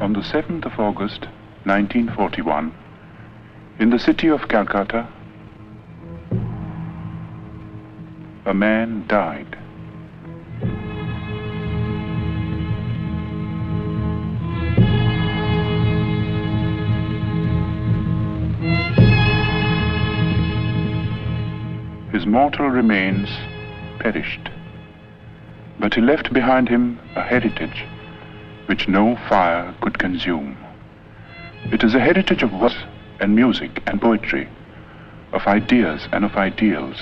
On the 7th of August, 1941, in the city of Calcutta, a man died. His mortal remains perished, but he left behind him a heritage which no fire could consume. It is a heritage of words and music and poetry, of ideas and of ideals,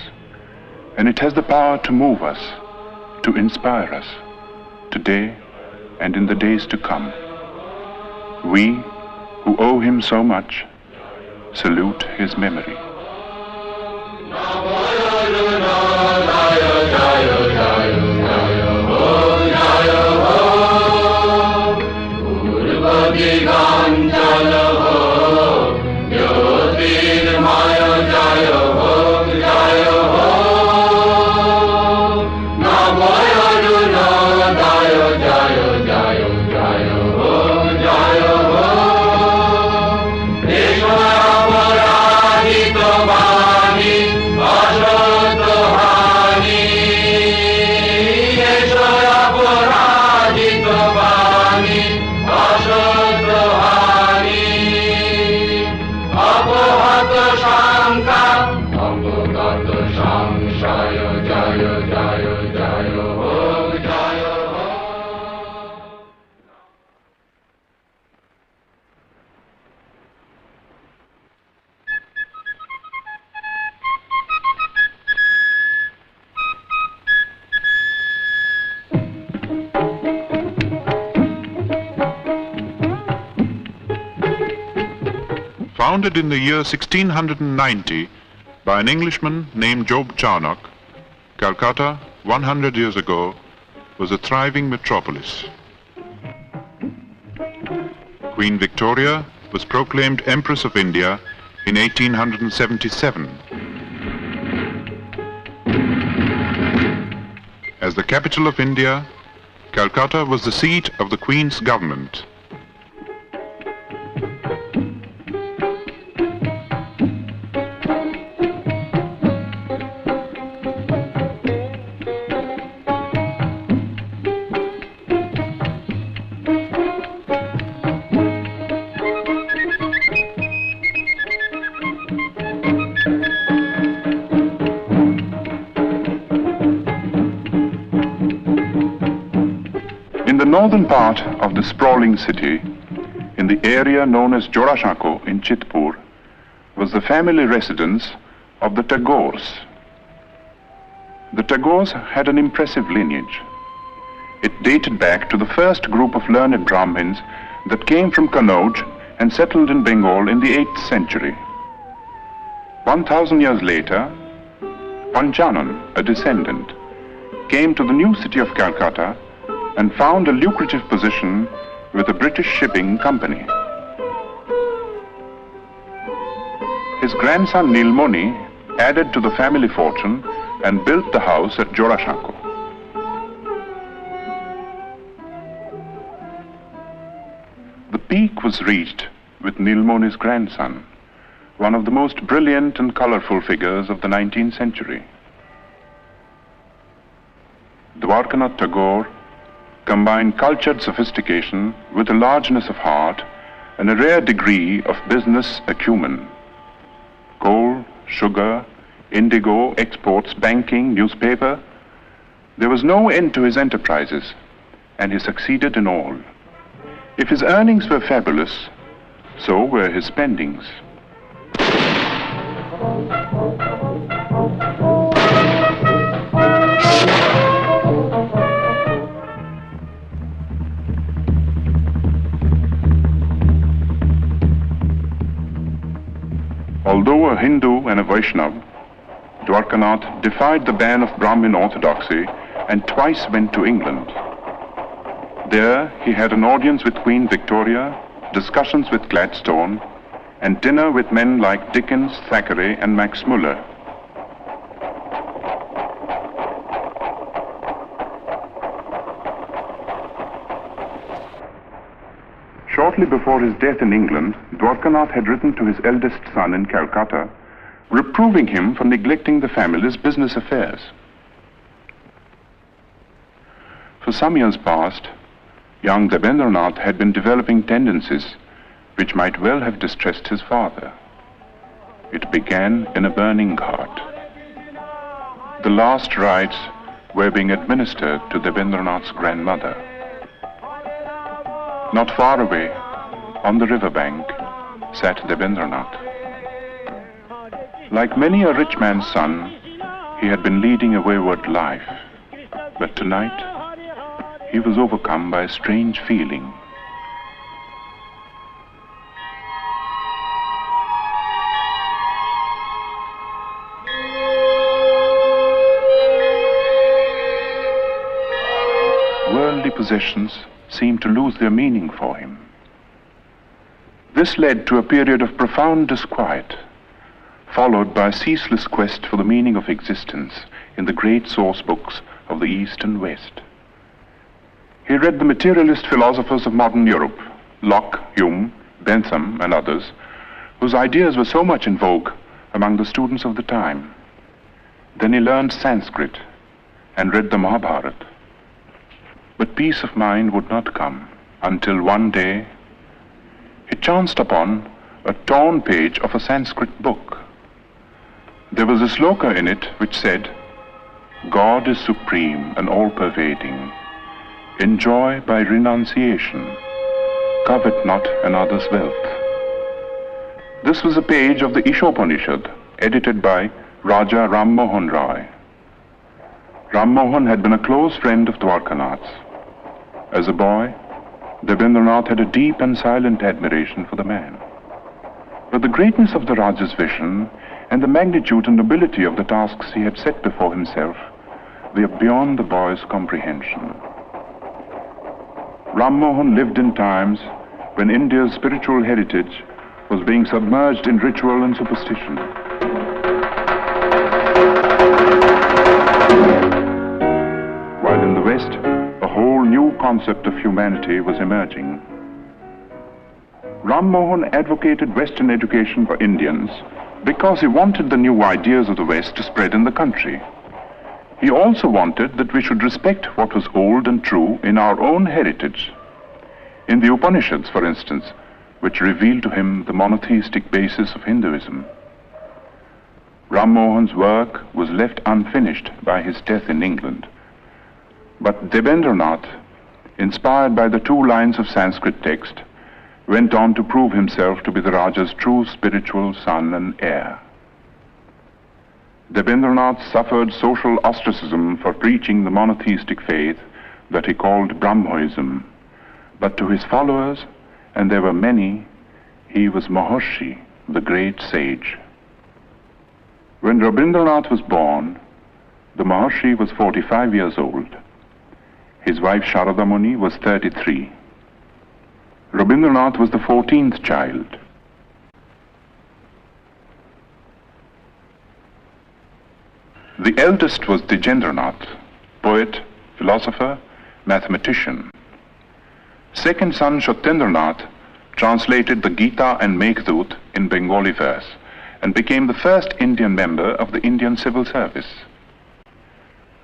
and it has the power to move us, to inspire us, today and in the days to come. We, who owe him so much, salute his memory. Founded in the year 1690 by an Englishman named Job Charnock, Calcutta, 100 years ago, was a thriving metropolis. Queen Victoria was proclaimed Empress of India in 1877. As the capital of India, Calcutta was the seat of the Queen's government. In the northern part of the sprawling city, in the area known as Jorashako in Chitpur, was the family residence of the Tagores. The Tagores had an impressive lineage. It dated back to the first group of learned Brahmins that came from Kannauj and settled in Bengal in the 8th century. 1,000 years later, Panchanan, a descendant, came to the new city of Calcutta and found a lucrative position with a British shipping company. His grandson Nilmoni added to the family fortune and built the house at Jorashako. The peak was reached with Nilmoni's grandson, one of the most brilliant and colorful figures of the 19th century. Dwarkanath Tagore combined cultured sophistication with a largeness of heart and a rare degree of business acumen. Coal, sugar, indigo, exports, banking, newspaper. There was no end to his enterprises, and he succeeded in all. If his earnings were fabulous, so were his spendings. Although a Hindu and a Vaishnava, Dwarkanath defied the ban of Brahmin orthodoxy and twice went to England. There he had an audience with Queen Victoria, discussions with Gladstone, and dinner with men like Dickens, Thackeray, and Max Muller. Shortly before his death in England, Dwarkanath had written to his eldest son in Calcutta, reproving him for neglecting the family's business affairs. For some years past, young Rabindranath had been developing tendencies which might well have distressed his father. It began in a burning cart. The last rites were being administered to Rabindranath's grandmother. Not far away, on the riverbank, sat Rabindranath. Like many a rich man's son, he had been leading a wayward life. But tonight, he was overcome by a strange feeling. Worldly possessions seemed to lose their meaning for him. This led to a period of profound disquiet, followed by a ceaseless quest for the meaning of existence in the great source books of the East and West. He read the materialist philosophers of modern Europe, Locke, Hume, Bentham, and others, whose ideas were so much in vogue among the students of the time. Then he learned Sanskrit and read the Mahabharata. But peace of mind would not come until one day he chanced upon a torn page of a Sanskrit book. There was a sloka in it which said, "God is supreme and all-pervading. Enjoy by renunciation. Covet not another's wealth." This was a page of the Ishopanishad, edited by Raja Ram Mohan Rai. Ram Mohan had been a close friend of Dwarkanath's. As a boy, Rabindranath had a deep and silent admiration for the man. But the greatness of the Raja's vision and the magnitude and nobility of the tasks he had set before himself were beyond the boy's comprehension. Ram Mohan lived in times when India's spiritual heritage was being submerged in ritual and superstition. While in the West, a whole new concept of humanity was emerging. Ram Mohan advocated Western education for Indians because he wanted the new ideas of the West to spread in the country. He also wanted that we should respect what was old and true in our own heritage. In the Upanishads, for instance, which revealed to him the monotheistic basis of Hinduism. Ram Mohan's work was left unfinished by his death in England. But Rabindranath, inspired by the 2 lines of Sanskrit text, went on to prove himself to be the Raja's true spiritual son and heir. Rabindranath suffered social ostracism for preaching the monotheistic faith that he called Brahmoism, but to his followers, and there were many, he was Maharshi, the great sage. When Rabindranath was born, the Maharshi was 45 years old. His wife Sharada Muni was 33. Rabindranath was the 14th child. The eldest was Dijendranath, poet, philosopher, mathematician. Second son Satyendranath translated the Gita and Meghdut in Bengali verse and became the first Indian member of the Indian civil service.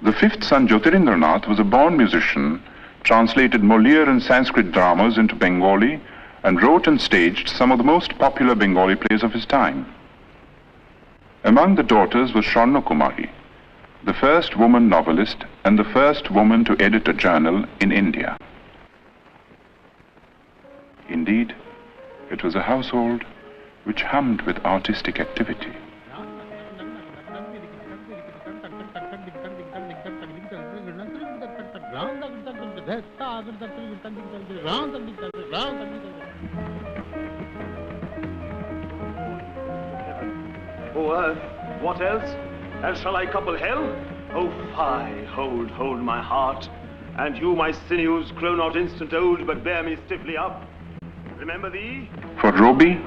The 5th son Jyotirindranath was a born musician, translated Molière and Sanskrit dramas into Bengali, and wrote and staged some of the most popular Bengali plays of his time. Among the daughters was Swarna Kumari, the first woman novelist and the first woman to edit a journal in India. Indeed, it was a household which hummed with artistic activity. O earth, what else? And shall I couple hell? O fie, hold my heart. And you, my sinews, grow not instant old, but bear me stiffly up. Remember thee? For Roby,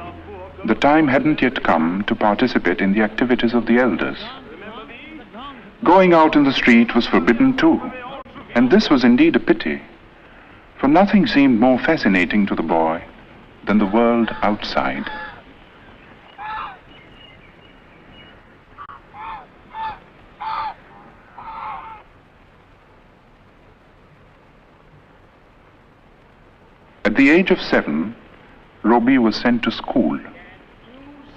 the time hadn't yet come to participate in the activities of the elders. Going out in the street was forbidden too, and this was indeed a pity, for nothing seemed more fascinating to the boy than the world outside. At the age of 7, Robbie was sent to school.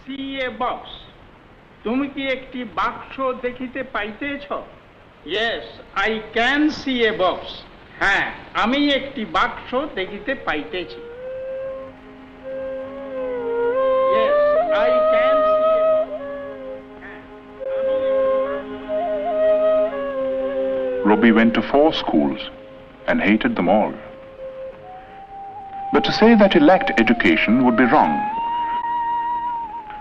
See a box. তুমি কি একটি বাক্স দেখিতে পাইতেছ? Yes, I can see a box. হ্যাঁ, আমি একটি বাক্স দেখিতে পাইতেছি। Yes, I can see a box. হ্যাঁ, Robbie went to 4 schools and hated them all. But to say that he lacked education would be wrong.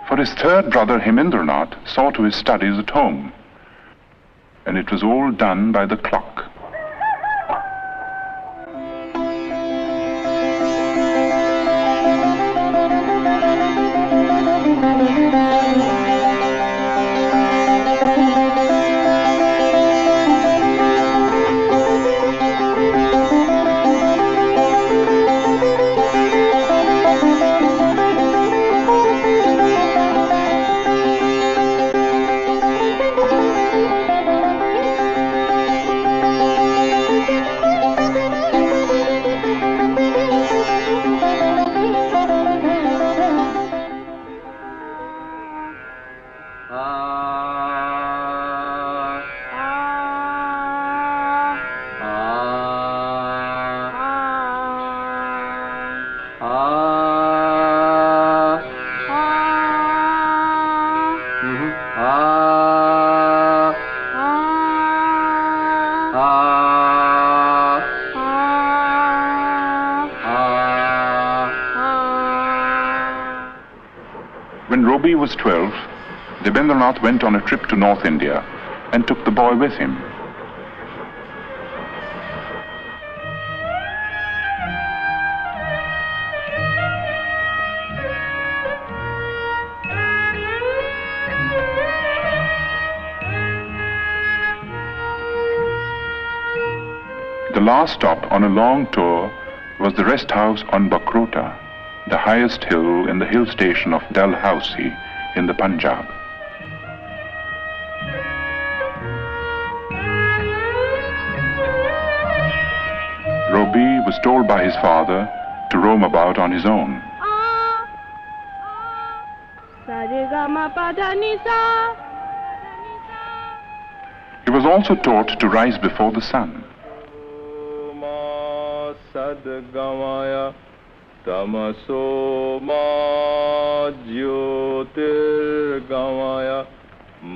For his third brother Hemendranath saw to his studies at home, and it was all done by the clock. When Robbie was 12, Rabindranath went on a trip to North India and took the boy with him. The last stop on a long tour was the rest house on Bakrota, the highest hill in the hill station of Dalhousie in the Punjab. Robbie was told by his father to roam about on his own. He was also taught to rise before the sun.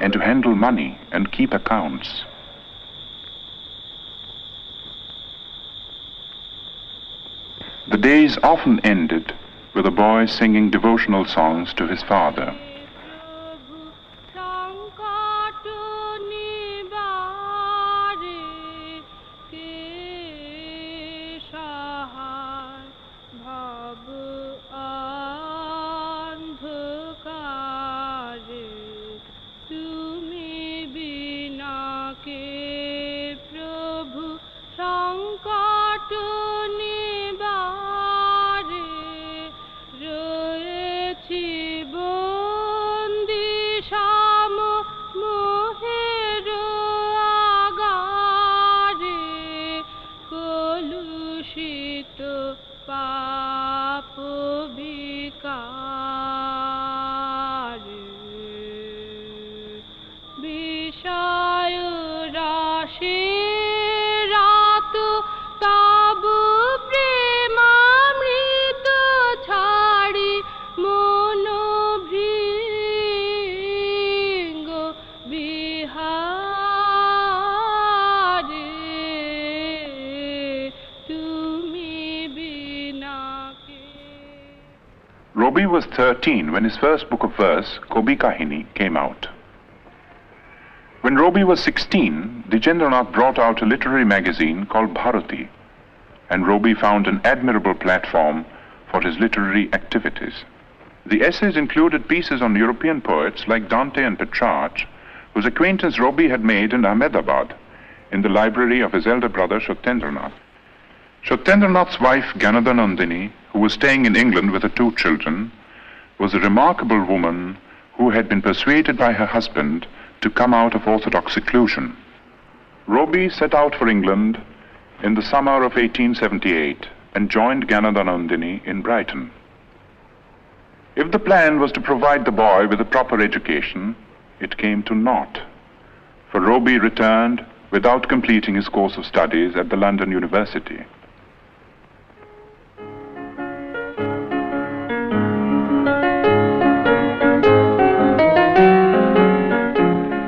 And to handle money and keep accounts. The days often ended with a boy singing devotional songs to his father. Robbie was 13 when his first book of verse, Kobi Kahini, came out. When Robbie was 16, Rabindranath brought out a literary magazine called Bharati, and Robbie found an admirable platform for his literary activities. The essays included pieces on European poets like Dante and Petrarch, whose acquaintance Robbie had made in Ahmedabad, in the library of his elder brother Satyendranath. Satyendranath's wife, Ganadhanandini, who was staying in England with her 2 children, was a remarkable woman who had been persuaded by her husband to come out of orthodox seclusion. Roby set out for England in the summer of 1878 and joined Ganadhanandini in Brighton. If the plan was to provide the boy with a proper education, it came to naught, for Roby returned without completing his course of studies at the London University.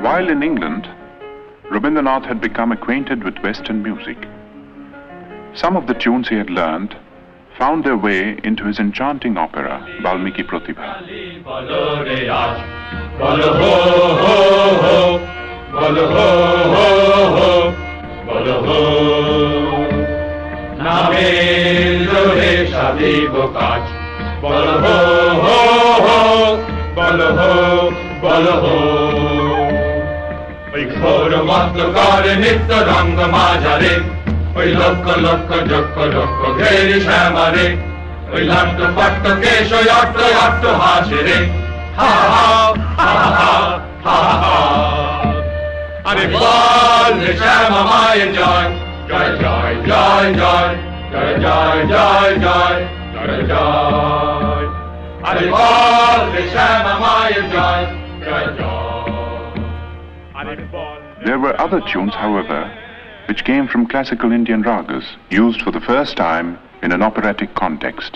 While in England, Rabindranath had become acquainted with Western music. Some of the tunes he had learned found their way into his enchanting opera, Valmiki Pratibha. ওই ঘোর মস্তকারে নিত্য রঙ্গ মাঝারে ওই লক্ষ লক্ষ যক্ষ লক্ষ ঘেরি শ্যামারে ওই লাট্ট পাট্ট কেশ ওই অট্ট অট্ট হাসে রে হা হা হা হা হা হা আরে বল রে শ্যামা মায়ের জয় জয় জয় জয় জয় জয় জয় জয় জয় জয় জয় আরে বল রে শ্যামা মায়ের জয় জয় জয়. There were other tunes, however, which came from classical Indian ragas, used for the first time in an operatic context.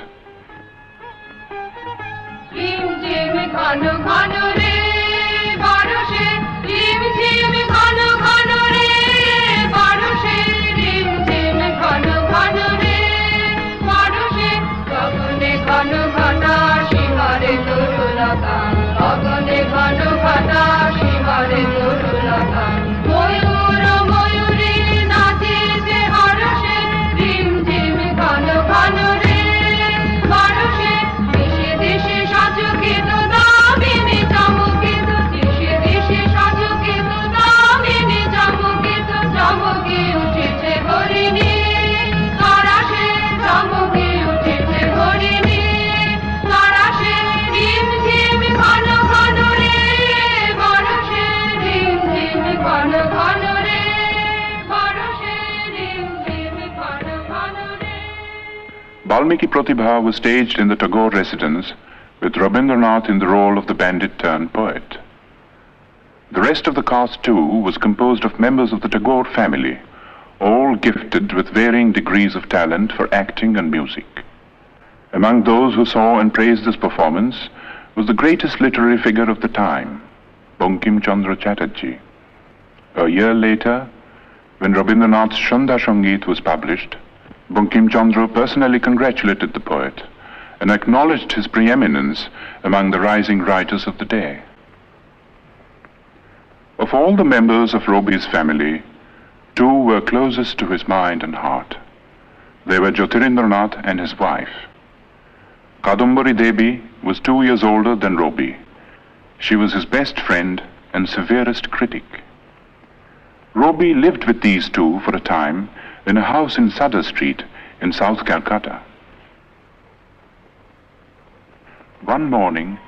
Valmiki Pratibha was staged in the Tagore residence with Rabindranath in the role of the bandit-turned-poet. The rest of the cast, too, was composed of members of the Tagore family, all gifted with varying degrees of talent for acting and music. Among those who saw and praised this performance was the greatest literary figure of the time, Bankim Chandra Chatterjee. A year later, when Rabindranath's Shandha Sangeet was published, Bankim Chandra personally congratulated the poet and acknowledged his preeminence among the rising writers of the day. Of all the members of Roby's family, 2 were closest to his mind and heart. They were Jyotirindranath and his wife. Kadambari Devi was 2 years older than Roby. She was his best friend and severest critic. Roby lived with these 2 for a time in a house in Sadar Street in South Calcutta. One morning,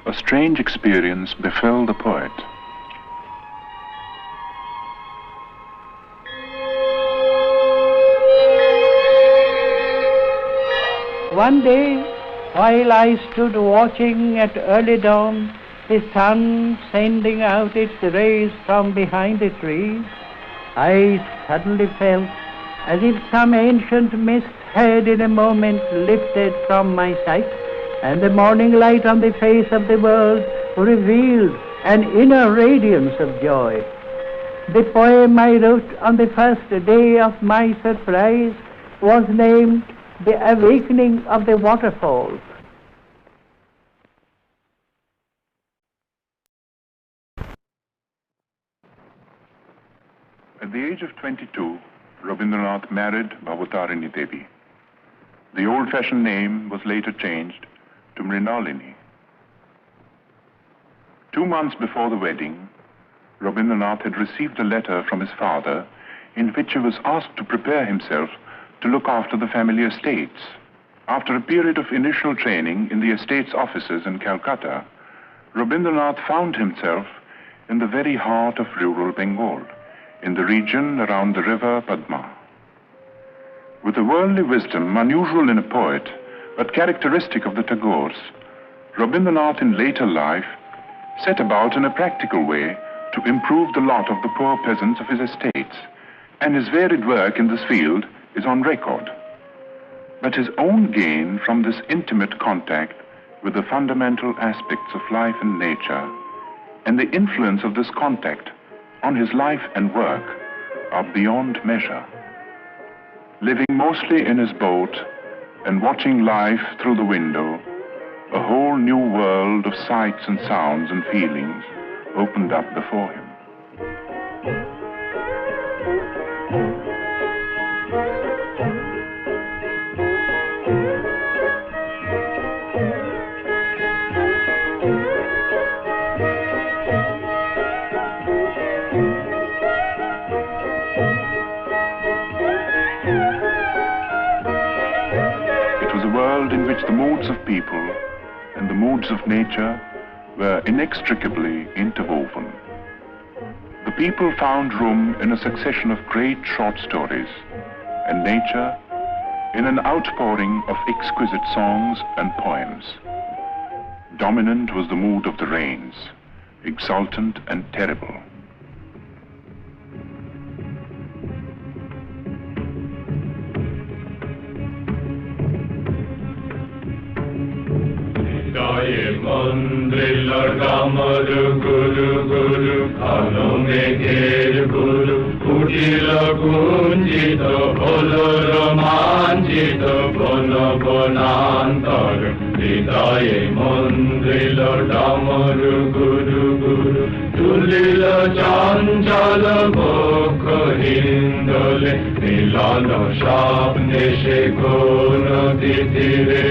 a strange experience befell the poet. One day, while I stood watching at early dawn, the sun sending out its rays from behind the trees, I suddenly felt as if some ancient mist had in a moment lifted from my sight, and the morning light on the face of the world revealed an inner radiance of joy. The poem I wrote on the first day of my surprise was named The Awakening of the Waterfalls. At the age of 22, Rabindranath married Bhavatarini Devi. The old-fashioned name was later changed to Mrinalini. 2 months before the wedding, Rabindranath had received a letter from his father in which he was asked to prepare himself to look after the family estates. After a period of initial training in the estates offices in Calcutta, Rabindranath found himself in the very heart of rural Bengal, in the region around the river Padma. With a worldly wisdom unusual in a poet, but characteristic of the Tagores, Rabindranath in later life set about in a practical way to improve the lot of the poor peasants of his estates, and his varied work in this field is on record. But his own gain from this intimate contact with the fundamental aspects of life and nature, and the influence of this contact on his life and work, are beyond measure. Living mostly in his boat and watching life through the window, a whole new world of sights and sounds and feelings opened up before him. In which the moods of people and the moods of nature were inextricably interwoven. The people found room in a succession of great short stories, and nature in an outpouring of exquisite songs and poems. Dominant was the mood of the rains, exultant and terrible. Mandrilla Damaru Guru Guru Kano Megher Guru Kutila Kunjita Bolo Romanjita Bono Bonantar Hridaye Mandrilla Damaru Guru Guru Tulila Chanchala Bokha Hindole Milano Shapne Shekono Titire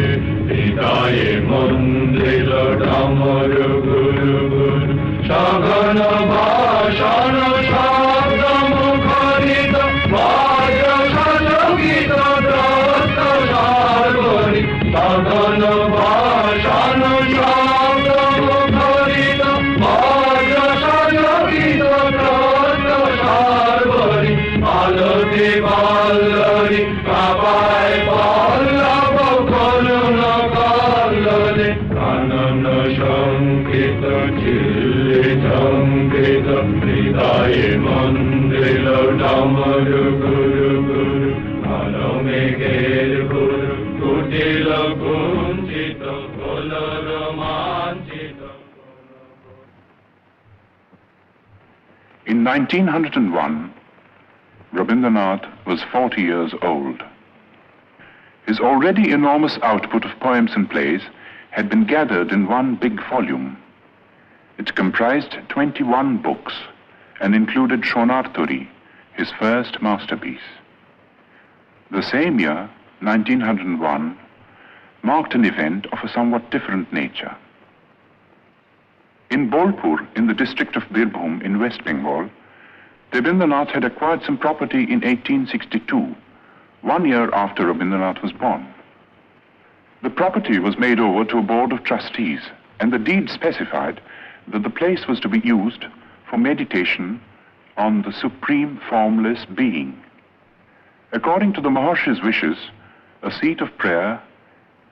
Hridaye Mandrilla Damaru Guru Guru Shagana Bhashana Shabda Mukharita Vajra Shalogita Drasta Sharvari Shagana Bhashana Shabda Mukharita Vajra Shalogita Drasta Sharvari Alati Ballari Kapai Pallava Koluna Kallale Kanana Shankita Chilli Chankita Hridaye Mandrilla Damaru Guru Guru Kano Megher Guru Kutila Kunjita Bola Romanjita. In 1901, Rabindranath was 40 years old. His already enormous output of poems and plays had been gathered in one big volume. It comprised 21 books and included Shonarturi, his first masterpiece. The same year, 1901, marked an event of a somewhat different nature. In Bolpur, in the district of Birbhum in West Bengal, Rabindranath had acquired some property in 1862, 1 year after Rabindranath was born. The property was made over to a board of trustees, and the deed specified that the place was to be used for meditation on the supreme formless being. According to the Maharshi's wishes, a seat of prayer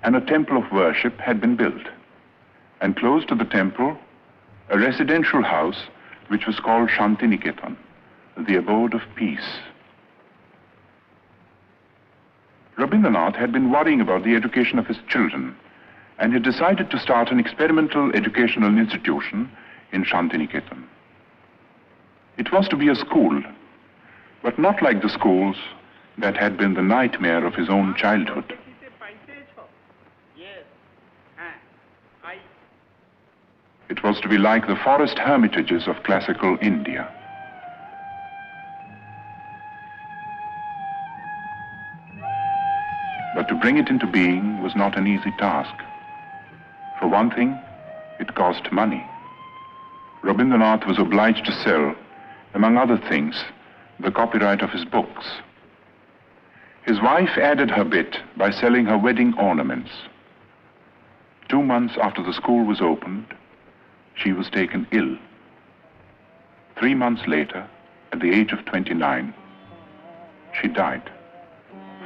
and a temple of worship had been built, and close to the temple, a residential house which was called Shantiniketan, the abode of peace. Rabindranath had been worrying about the education of his children, and had decided to start an experimental educational institution in Shantiniketan. It was to be a school, but not like the schools that had been the nightmare of his own childhood. It was to be like the forest hermitages of classical India. But to bring it into being was not an easy task. For one thing, it cost money. Rabindranath was obliged to sell, among other things, the copyright of his books. His wife added her bit by selling her wedding ornaments. 2 months after the school was opened, she was taken ill. 3 months later, at the age of 29, she died.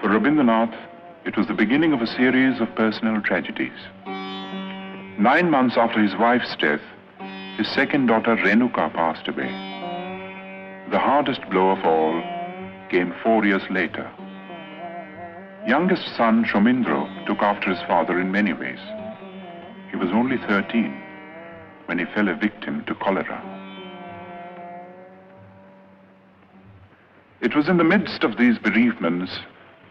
For Rabindranath, it was the beginning of a series of personal tragedies. 9 months after his wife's death, his second daughter Renuka passed away. The hardest blow of all came 4 years later. Youngest son Shomindro took after his father in many ways. He was only 13 when he fell a victim to cholera. It was in the midst of these bereavements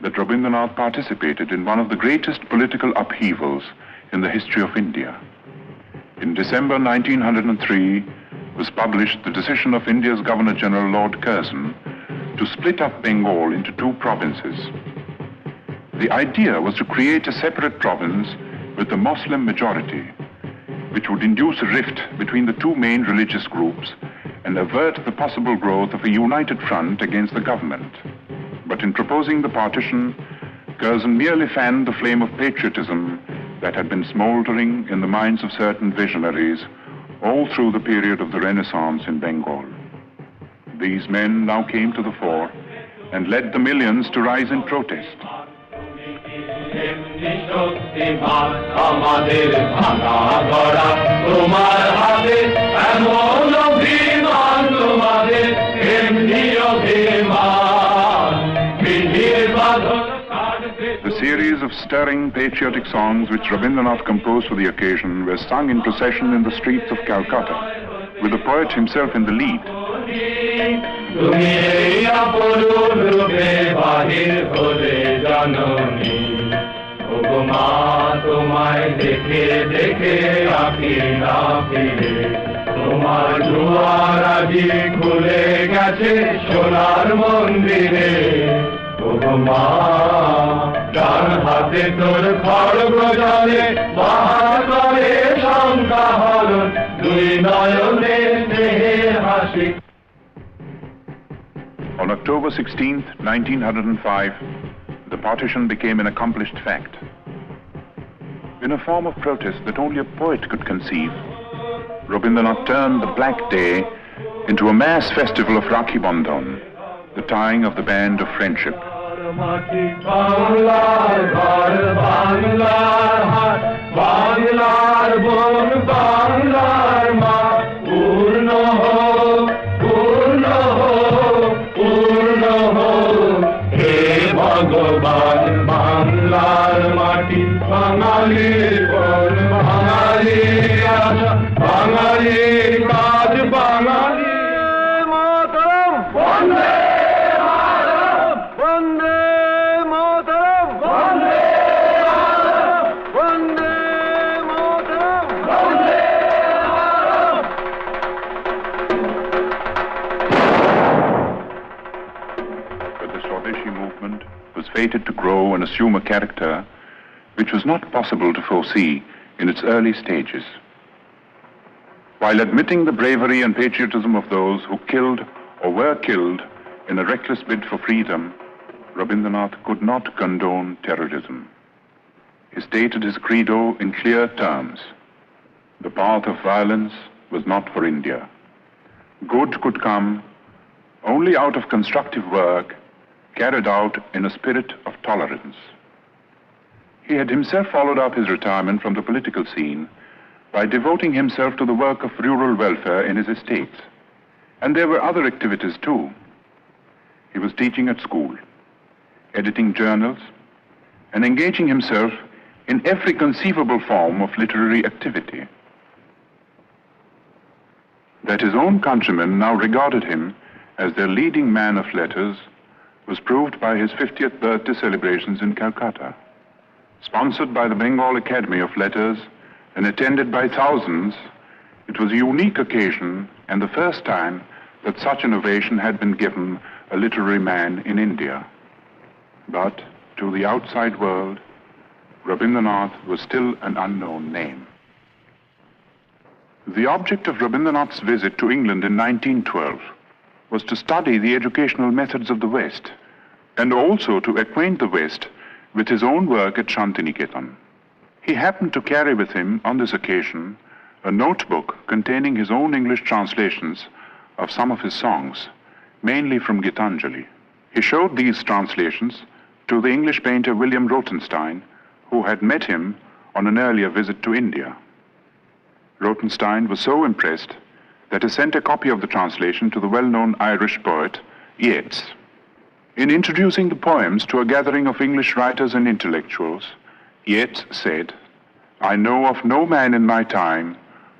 that Rabindranath participated in one of the greatest political upheavals in the history of India. In December 1903 was published the decision of India's Governor-General Lord Curzon to split up Bengal into 2 provinces. The idea was to create a separate province with the Muslim majority, which would induce a rift between the 2 main religious groups and avert the possible growth of a united front against the government. But in proposing the partition, Curzon merely fanned the flame of patriotism that had been smoldering in the minds of certain visionaries all through the period of the Renaissance in Bengal. These men now came to the fore and led the millions to rise in protest. The series of stirring patriotic songs which Rabindranath composed for the occasion were sung in procession in the streets of Calcutta, with the poet himself in the lead. On October 16th, 1905, the partition became an accomplished fact. In a form of protest that only a poet could conceive, Rabindranath turned the Black Day into a mass festival of Rakhi Bandhan, the tying of the band of friendship. Fated to grow and assume a character which was not possible to foresee in its early stages. While admitting the bravery and patriotism of those who killed or were killed in a reckless bid for freedom, Rabindranath could not condone terrorism. He stated his credo in clear terms. The path of violence was not for India. Good could come only out of constructive work carried out in a spirit of tolerance. He had himself followed up his retirement from the political scene by devoting himself to the work of rural welfare in his estates. And there were other activities too. He was teaching at school, editing journals, and engaging himself in every conceivable form of literary activity. That his own countrymen now regarded him as their leading man of letters was proved by his 50th birthday celebrations in Calcutta. Sponsored by the Bengal Academy of Letters and attended by thousands, it was a unique occasion and the first time that such an ovation had been given a literary man in India. But to the outside world, Rabindranath was still an unknown name. The object of Rabindranath's visit to England in 1912 was to study the educational methods of the West, and also to acquaint the West with his own work at Shantiniketan. He happened to carry with him on this occasion a notebook containing his own English translations of some of his songs, mainly from Gitanjali. He showed these translations to the English painter William Rothenstein, who had met him on an earlier visit to India. Rothenstein was so impressed that he sent a copy of the translation to the well-known Irish poet Yeats. In introducing the poems to a gathering of English writers and intellectuals, Yeats said, "I know of no man in my time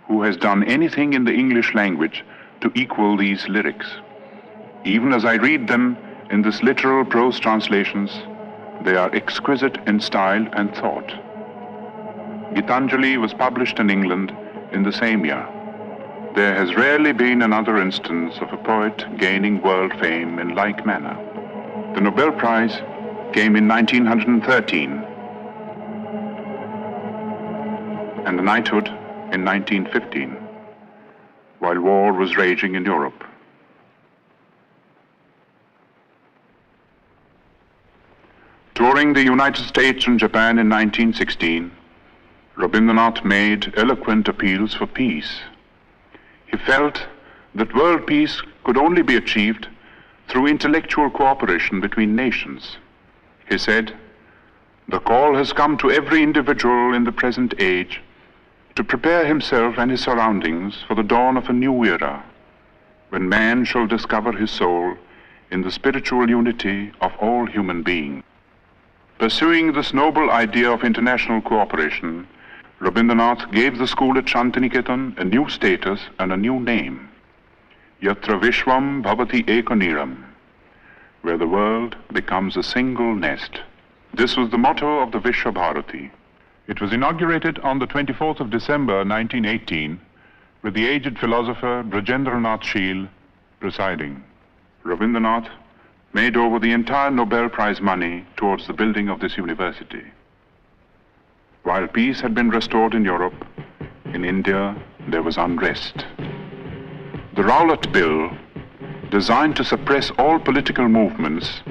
who has done anything in the English language to equal these lyrics. Even as I read them in this literal prose translations, they are exquisite in style and thought." Gitanjali was published in England in the same year. There has rarely been another instance of a poet gaining world fame in like manner. The Nobel Prize came in 1913 and the knighthood in 1915, while war was raging in Europe. Touring the United States and Japan in 1916, Rabindranath made eloquent appeals for peace. He felt that world peace could only be achieved through intellectual cooperation between nations. He said, "The call has come to every individual in the present age to prepare himself and his surroundings for the dawn of a new era, when man shall discover his soul in the spiritual unity of all human beings." Pursuing this noble idea of international cooperation, Rabindranath gave the school at Shantiniketan a new status and a new name, Yatra Vishwam Bhavati Ekaniram, where the world becomes a single nest. This was the motto of the Vishwa Bharati. It was inaugurated on the 24th of December 1918 with the aged philosopher Brajendranath Sheel presiding. Rabindranath made over the entire Nobel Prize money towards the building of this university. While peace had been restored in Europe, in India there was unrest. The Rowlatt Bill, designed to suppress all political movements,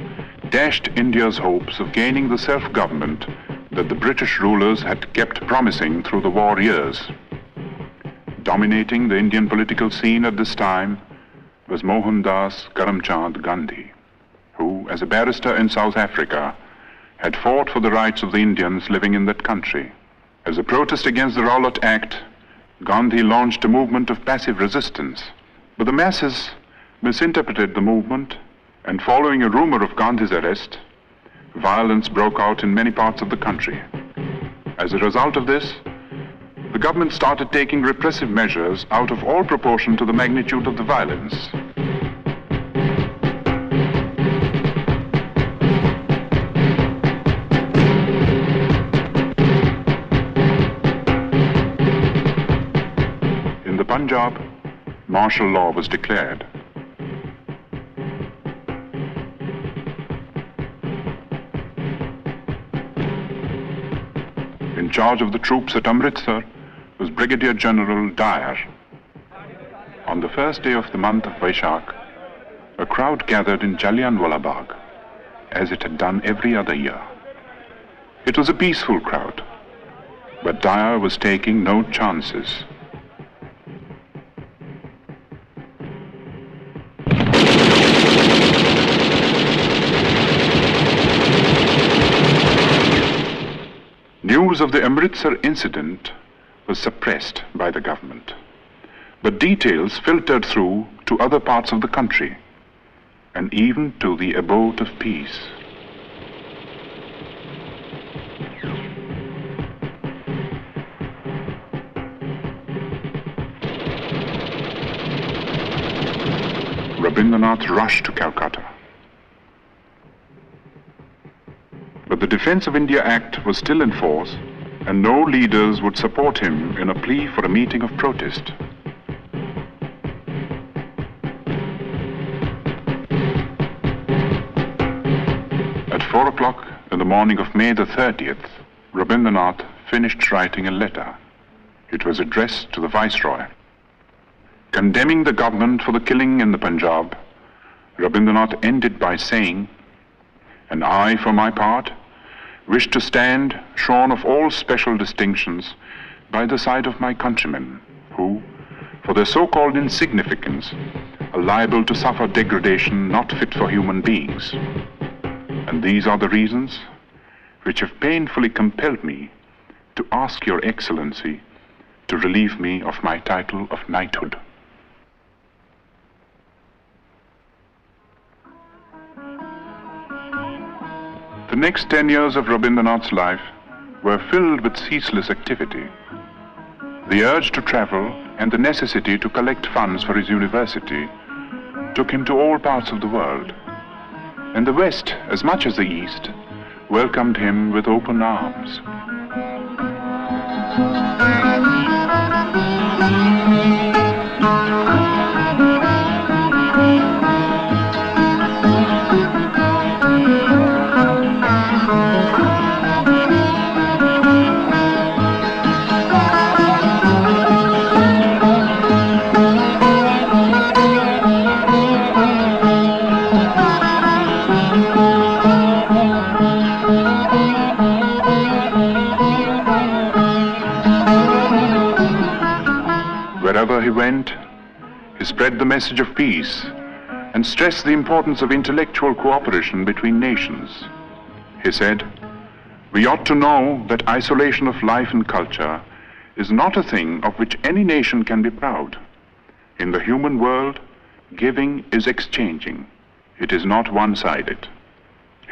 dashed India's hopes of gaining the self-government that the British rulers had kept promising through the war years. Dominating the Indian political scene at this time was Mohandas Karamchand Gandhi, who, as a barrister in South Africa, had fought for the rights of the Indians living in that country. As a protest against the Rowlatt Act, Gandhi launched a movement of passive resistance. But the masses misinterpreted the movement, and following a rumor of Gandhi's arrest, violence broke out in many parts of the country. As a result of this, the government started taking repressive measures out of all proportion to the magnitude of the violence. In the Punjab, martial law was declared. In charge of the troops at Amritsar was Brigadier General Dyer. On the first day of the month of Vaishak, a crowd gathered in Jallianwala Bagh, as it had done every other year. It was a peaceful crowd, but Dyer was taking no chances. News of the Amritsar incident was suppressed by the government, but details filtered through to other parts of the country and even to the abode of peace. Rabindranath rushed to Calcutta. But the Defence of India Act was still in force, and no leaders would support him in a plea for a meeting of protest. At 4 o'clock in the morning of May the 30th, Rabindranath finished writing a letter. It was addressed to the Viceroy. Condemning the government for the killing in the Punjab, Rabindranath ended by saying, And I, for my part, wish to stand, shorn of all special distinctions, by the side of my countrymen, who, for their so-called insignificance, are liable to suffer degradation not fit for human beings. And these are the reasons which have painfully compelled me to ask Your Excellency to relieve me of my title of knighthood. The next 10 years of Rabindranath's life were filled with ceaseless activity. The urge to travel and the necessity to collect funds for his university took him to all parts of the world. And the West, as much as the East, welcomed him with open arms. Wherever he went, he spread the message of peace and stressed the importance of intellectual cooperation between nations. He said, "We ought to know that isolation of life and culture is not a thing of which any nation can be proud. In the human world, giving is exchanging. It is not one-sided."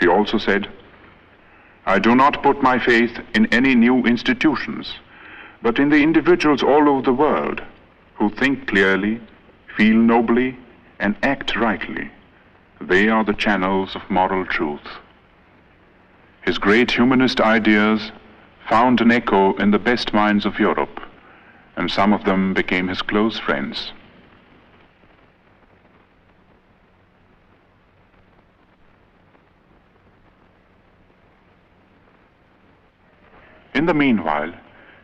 He also said, "I do not put my faith in any new institutions, but in the individuals all over the world who think clearly, feel nobly, and act rightly. They are the channels of moral truth." His great humanist ideas found an echo in the best minds of Europe, and some of them became his close friends. In the meanwhile,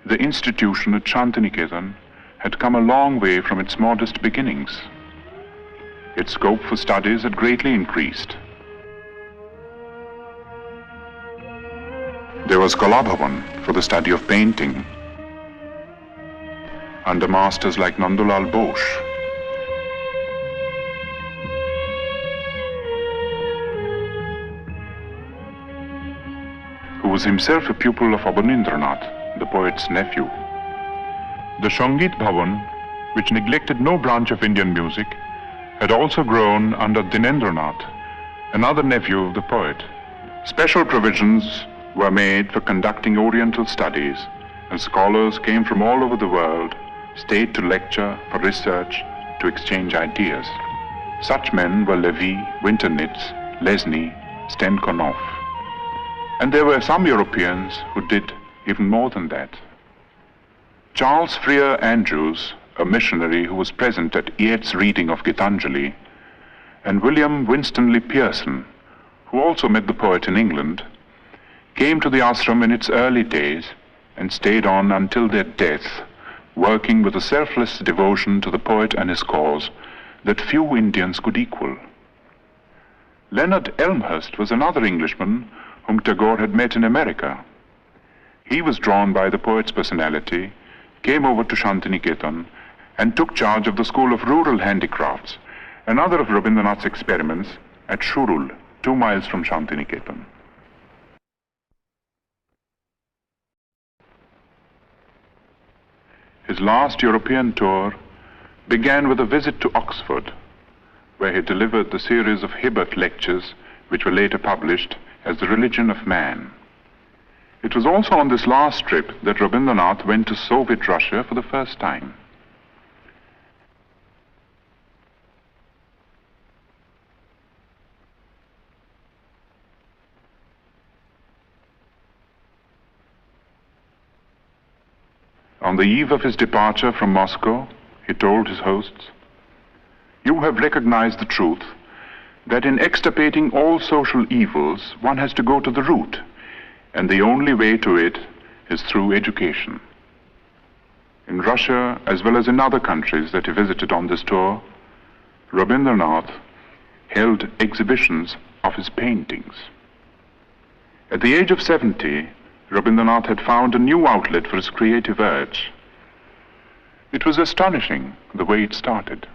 the institution at Shantiniketan had come a long way from its modest beginnings. Its scope for studies had greatly increased. There was Kalabhavan for the study of painting, under masters like Nandulal Bose. Who was himself a pupil of Abanindranath, the poet's nephew. The Sangeet Bhavan, which neglected no branch of Indian music, had also grown under Dinendranath, another nephew of the poet. Special provisions were made for conducting Oriental studies, and scholars came from all over the world, stayed to lecture, for research, to exchange ideas. Such men were Levy, Winternitz, Lesny, Stenkonov. And there were some Europeans who did even more than that. Charles Freer Andrews, a missionary who was present at Yeats' reading of Gitanjali, and William Winstanley Pearson, who also met the poet in England, came to the ashram in its early days and stayed on until their death, working with a selfless devotion to the poet and his cause that few Indians could equal. Leonard Elmhurst was another Englishman whom Tagore had met in America. He was drawn by the poet's personality, came over to Shantiniketan, and took charge of the School of Rural Handicrafts, another of Rabindranath's experiments at Shurul, 2 miles from Shantiniketan. His last European tour began with a visit to Oxford, where he delivered the series of Hibbert lectures, which were later published as The Religion of Man. It was also on this last trip that Rabindranath went to Soviet Russia for the first time. On the eve of his departure from Moscow, he told his hosts, "You have recognized the truth that in extirpating all social evils, one has to go to the root, and the only way to it is through education." In Russia, as well as in other countries that he visited on this tour, Rabindranath held exhibitions of his paintings. At the age of 70, Rabindranath had found a new outlet for his creative urge. It was astonishing the way it started.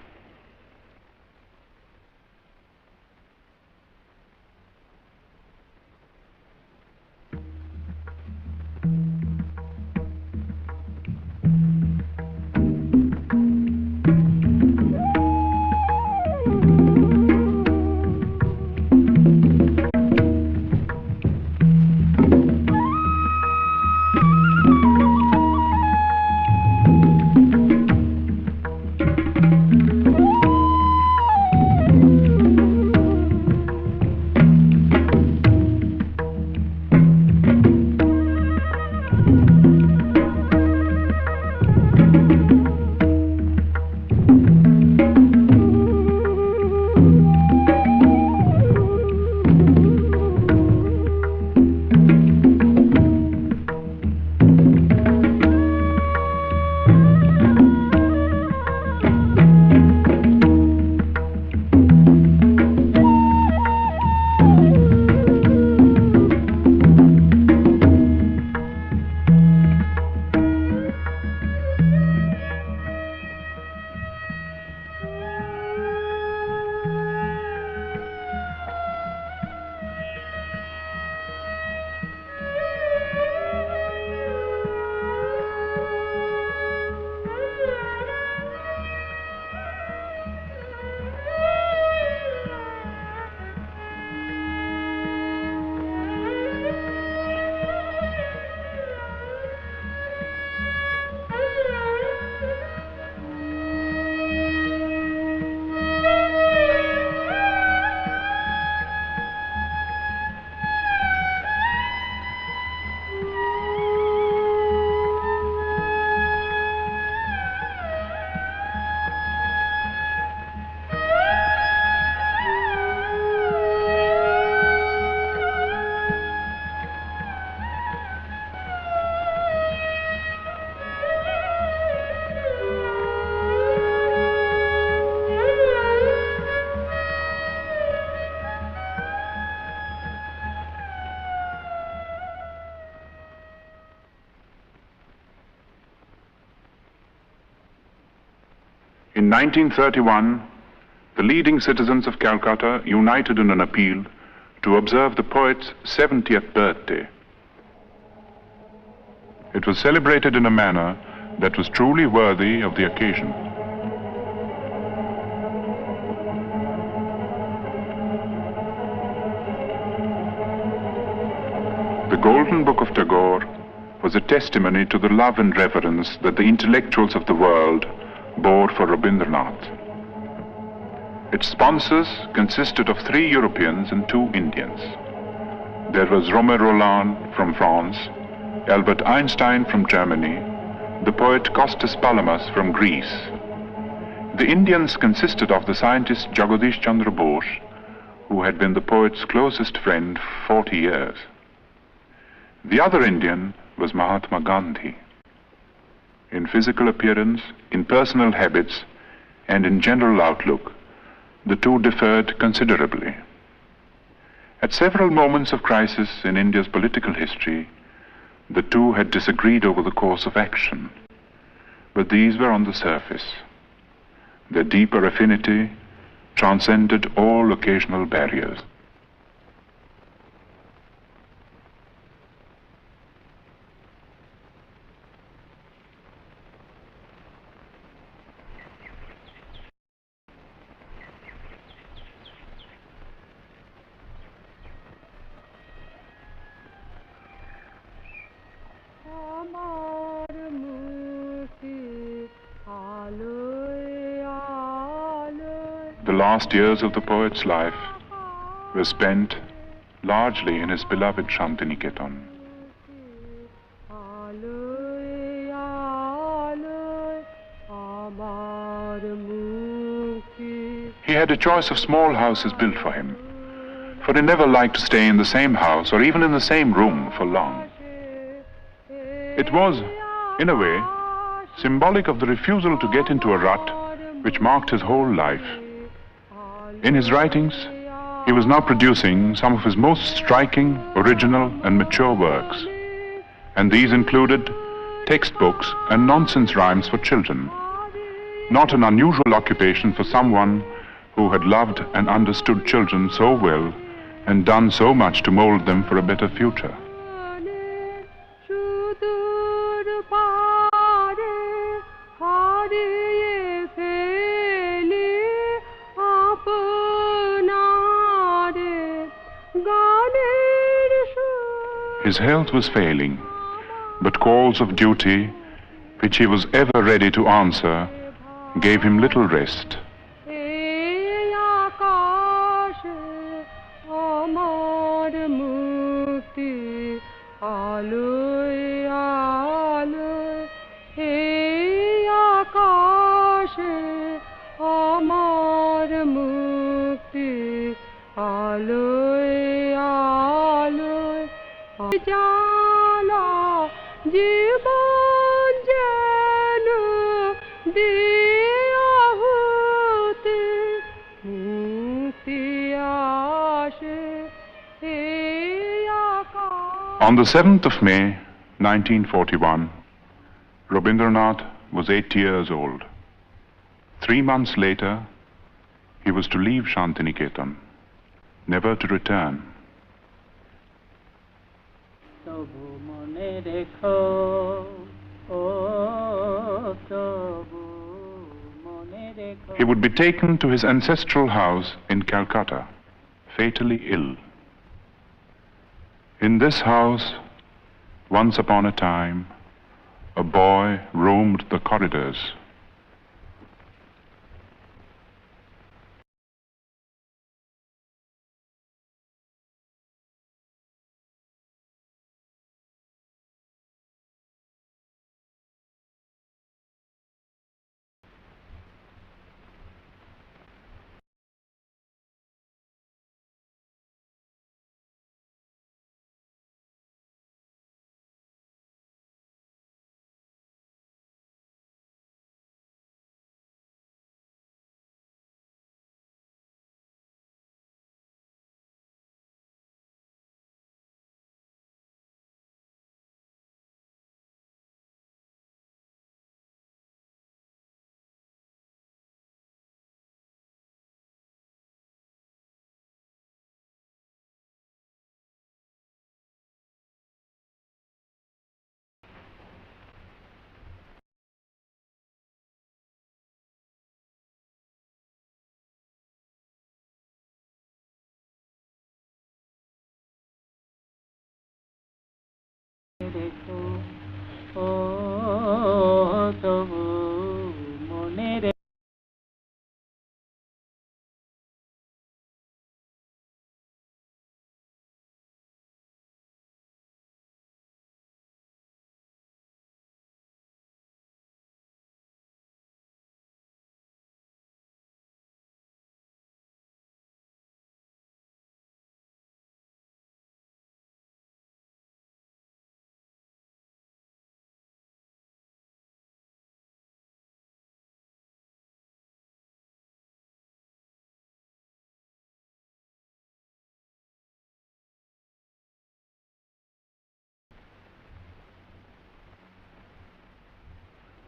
In 1931, the leading citizens of Calcutta united in an appeal to observe the poet's 70th birthday. It was celebrated in a manner that was truly worthy of the occasion. The Golden Book of Tagore was a testimony to the love and reverence that the intellectuals of the world bore for Rabindranath. Its sponsors consisted of 3 Europeans and 2 Indians. There was Romain Rolland from France, Albert Einstein from Germany, the poet Kostas Palamas from Greece. The Indians consisted of the scientist Jagadish Chandra Bose, who had been the poet's closest friend for 40 years. The other Indian was Mahatma Gandhi. In physical appearance, in personal habits, and in general outlook, the two differed considerably. At several moments of crisis in India's political history, the two had disagreed over the course of action, but these were on the surface. Their deeper affinity transcended all occasional barriers. The last years of the poet's life were spent largely in his beloved Shantiniketan. He had a choice of small houses built for him, for he never liked to stay in the same house or even in the same room for long. It was, in a way, symbolic of the refusal to get into a rut which marked his whole life. In his writings, He was now producing some of his most striking, original, and mature works, and these included textbooks and nonsense rhymes for children. Not an unusual occupation for someone who had loved and understood children so well and done so much to mold them for a better future. His health was failing, but calls of duty, which he was ever ready to answer, gave him little rest. On the 7th of May, 1941, Rabindranath was 8 years old. 3 months later, he was to leave Shantiniketan, never to return. He would be taken to his ancestral house in Calcutta, fatally ill. In this house, once upon a time, a boy roamed the corridors.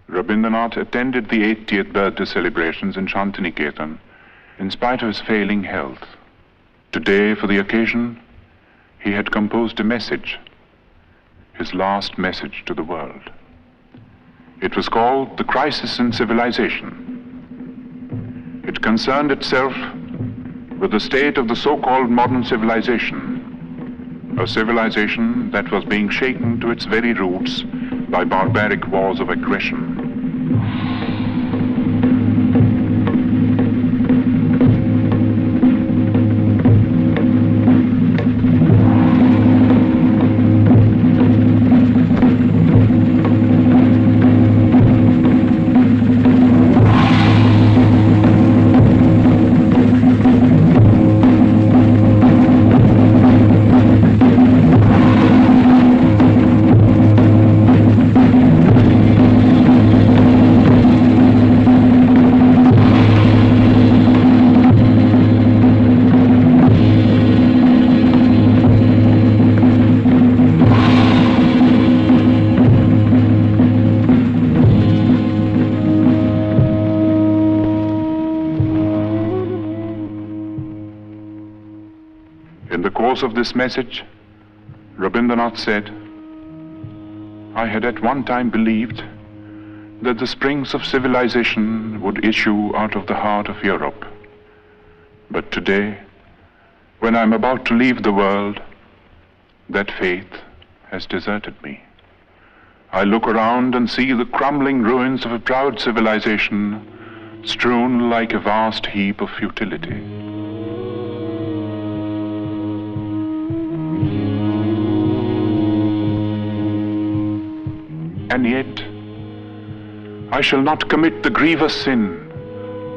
Rabindranath attended the 80th birthday celebrations in Shantiniketan in spite of his failing health. Today, for the occasion, he had composed a message, his last message to the world. It was called The Crisis in Civilization. It concerned itself with the state of the so-called modern civilization, a civilization that was being shaken to its very roots by barbaric wars of aggression. close of this message, Rabindranath said, "I had at one time believed that the springs of civilization would issue out of the heart of Europe. But today, when I'm about to leave the world, that faith has deserted me. I look around and see the crumbling ruins of a proud civilization strewn like a vast heap of futility. And yet, I shall not commit the grievous sin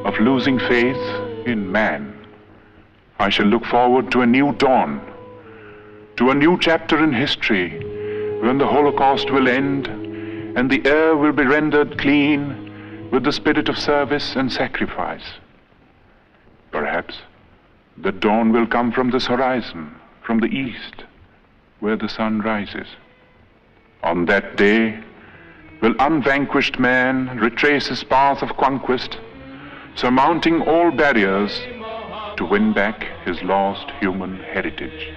of losing faith in man. I shall look forward to a new dawn, to a new chapter in history when the Holocaust will end and the air will be rendered clean with the spirit of service and sacrifice. Perhaps the dawn will come from this horizon, from the east, where the sun rises. On that day, will unvanquished man retrace his path of conquest, surmounting all barriers to win back his lost human heritage.